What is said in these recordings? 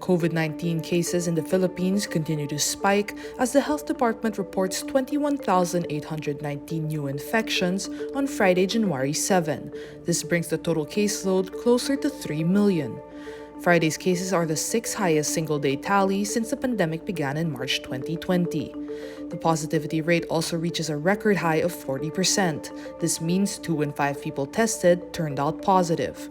COVID-19 cases in the Philippines continue to spike as the health department reports 21,819 new infections on Friday, January 7. This brings the total caseload closer to 3 million. Friday's cases are the sixth highest single-day tally since the pandemic began in March 2020. The positivity rate also reaches a record high of 40%. This means 2 in 5 people tested turned out positive.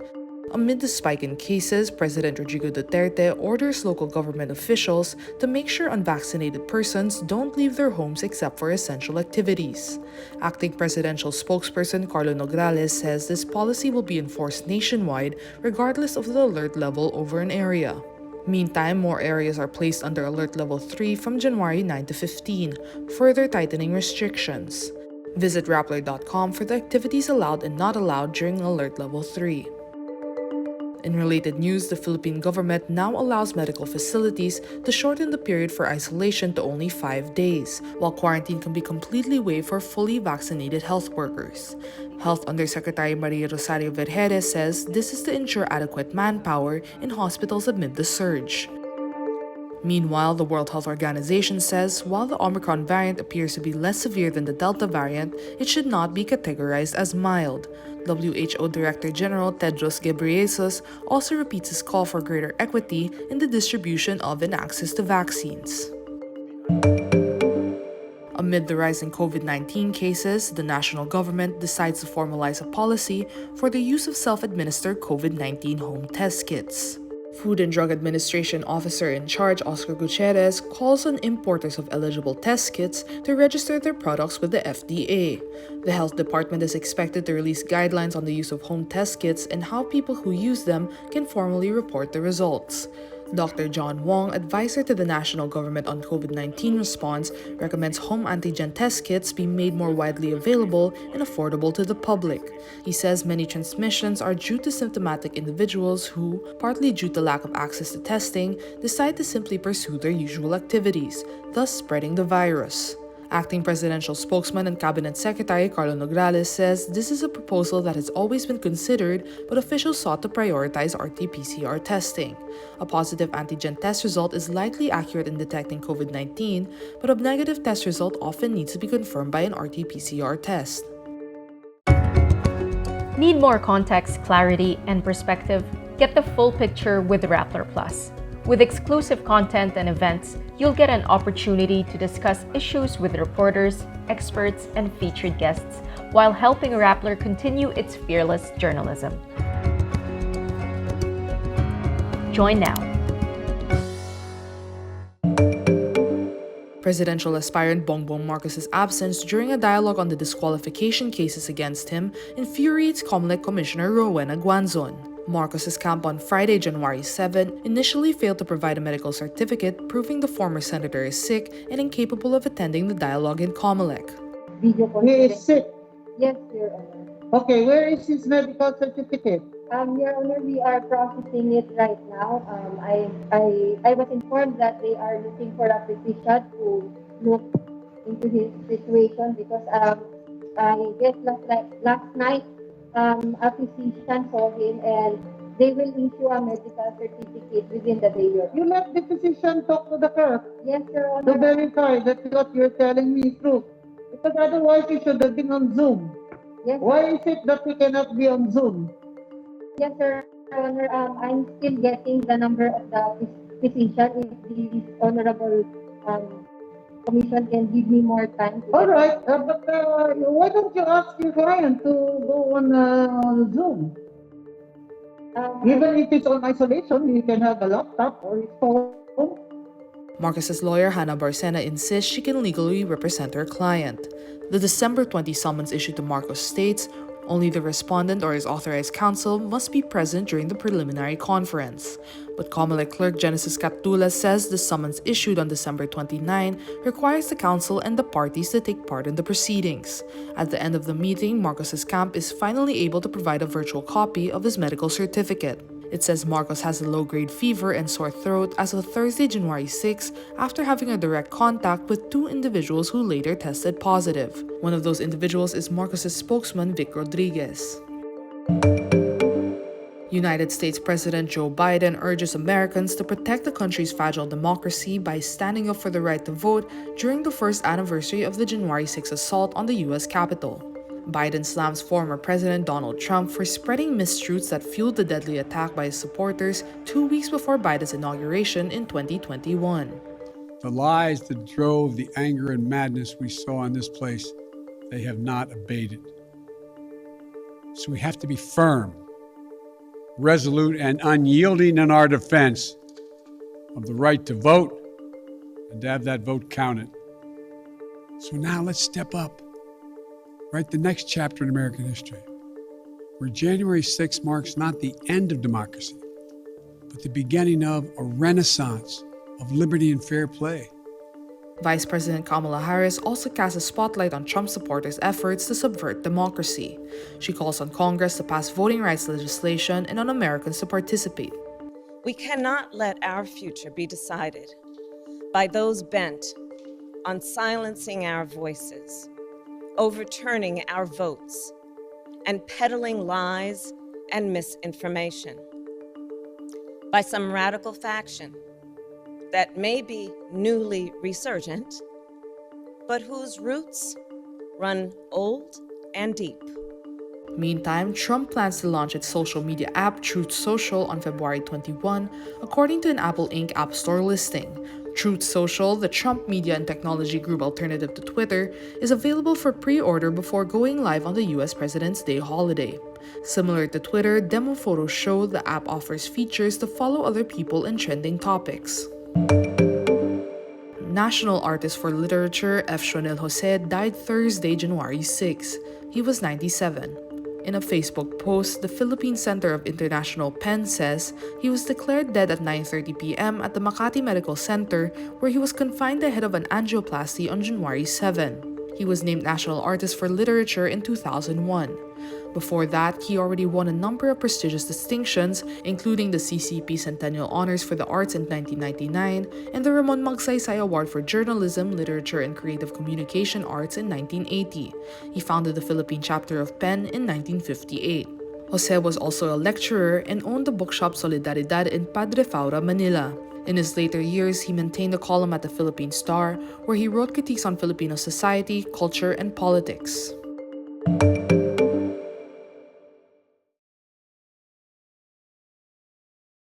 Amid the spike in cases, President Rodrigo Duterte orders local government officials to make sure unvaccinated persons don't leave their homes except for essential activities. Acting presidential spokesperson Carlo Nograles says this policy will be enforced nationwide regardless of the alert level over an area. Meantime, more areas are placed under Alert Level 3 from January 9 to 15, further tightening restrictions. Visit Rappler.com for the activities allowed and not allowed during Alert Level 3. In related news, the Philippine government now allows medical facilities to shorten the period for isolation to only 5 days, while quarantine can be completely waived for fully vaccinated health workers. Health Undersecretary Maria Rosario Vergeres says this is to ensure adequate manpower in hospitals amid the surge. Meanwhile, the World Health Organization says while the Omicron variant appears to be less severe than the Delta variant, it should not be categorized as mild. WHO Director General Tedros Ghebreyesus also repeats his call for greater equity in the distribution of and access to vaccines. Amid the rise in COVID-19 cases, the national government decides to formalize a policy for the use of self-administered COVID-19 home test kits. Food and Drug Administration Officer in charge Oscar Gutierrez calls on importers of eligible test kits to register their products with the FDA. The health department is expected to release guidelines on the use of home test kits and how people who use them can formally report the results. Dr. John Wong, advisor to the national government on COVID-19 response, recommends home antigen test kits be made more widely available and affordable to the public. He says many transmissions are due to symptomatic individuals who, partly due to lack of access to testing, decide to simply pursue their usual activities, thus spreading the virus. Acting presidential spokesman and cabinet secretary Carlo Nograles says this is a proposal that has always been considered, but officials sought to prioritize RT-PCR testing. A positive antigen test result is likely accurate in detecting COVID-19, but a negative test result often needs to be confirmed by an RT-PCR test. Need more context, clarity, and perspective? Get the full picture with Rappler Plus. With exclusive content and events, you'll get an opportunity to discuss issues with reporters, experts, and featured guests while helping Rappler continue its fearless journalism. Join now. Presidential aspirant Bongbong Marcos's absence during a dialogue on the disqualification cases against him infuriates Comelec Commissioner Rowena Guanzon. Marcos's camp on Friday, January 7, initially failed to provide a medical certificate proving the former senator is sick and incapable of attending the dialogue in Comelec. He is sick? Yes, Your Honor. Okay, where is his medical certificate? Your Honor, we are processing it right now. I was informed that they are looking for a physician to look into his situation because I guess last night a physician saw him and they will issue a medical certificate within the day. You let the physician talk to the press Yes, Your Honor. to verify that what you're telling me is true. Because otherwise you should have been on Zoom. Yes, Why is it that we cannot be on Zoom? yes, Your Honor. I'm still getting the number of the physician. If the honorable commission can give me more time. All right, but why don't you ask your client to go on Zoom? Even if it's on isolation, you can have a laptop or his phone. Marcos's lawyer Hannah Barcena insists she can legally represent her client. The December 20 summons issued to Marcos states only the respondent or his authorized counsel must be present during the preliminary conference. But Comelec clerk Genesis Captula says the summons issued on December 29 requires the counsel and the parties to take part in the proceedings. At the end of the meeting, Marcos's camp is finally able to provide a virtual copy of his medical certificate. It says Marcos has a low-grade fever and sore throat as of Thursday, January 6, after having a direct contact with 2 individuals who later tested positive. One of those individuals is Marcos's spokesman, Vic Rodriguez. United States President Joe Biden urges Americans to protect the country's fragile democracy by standing up for the right to vote during the first anniversary of the January 6 assault on the U.S. Capitol. Biden slams former President Donald Trump for spreading mistruths that fueled the deadly attack by his supporters 2 weeks before Biden's inauguration in 2021. The lies that drove the anger and madness we saw in this place, they have not abated. So we have to be firm, resolute, and unyielding in our defense of the right to vote and to have that vote counted. So now let's step up, write the next chapter in American history, where January 6 marks not the end of democracy, but the beginning of a renaissance of liberty and fair play. Vice President Kamala Harris also casts a spotlight on Trump supporters' efforts to subvert democracy. She calls on Congress to pass voting rights legislation and on Americans to participate. We cannot let our future be decided by those bent on silencing our voices, overturning our votes, and peddling lies and misinformation by some radical faction that may be newly resurgent, but whose roots run old and deep. Meantime, Trump plans to launch its social media app Truth Social on February 21, according to an Apple Inc. App Store listing. Truth Social, the Trump media and technology group alternative to Twitter, is available for pre-order before going live on the US President's Day holiday. Similar to Twitter, demo photos show the app offers features to follow other people in trending topics. National Artist for Literature F. Sionil Jose died Thursday, January 6. He was 97. In a Facebook post, the Philippine Center of International PEN says he was declared dead at 9:30 p.m. at the Makati Medical Center, where he was confined ahead of an angioplasty on January 7. He was named National Artist for Literature in 2001. Before that, he already won a number of prestigious distinctions, including the CCP Centennial Honors for the Arts in 1999 and the Ramon Magsaysay Award for Journalism, Literature, and Creative Communication Arts in 1980. He founded the Philippine chapter of PEN in 1958. Jose was also a lecturer and owned the bookshop Solidaridad in Padre Faura, Manila. In his later years, he maintained a column at the Philippine Star, where he wrote critiques on Filipino society, culture, and politics.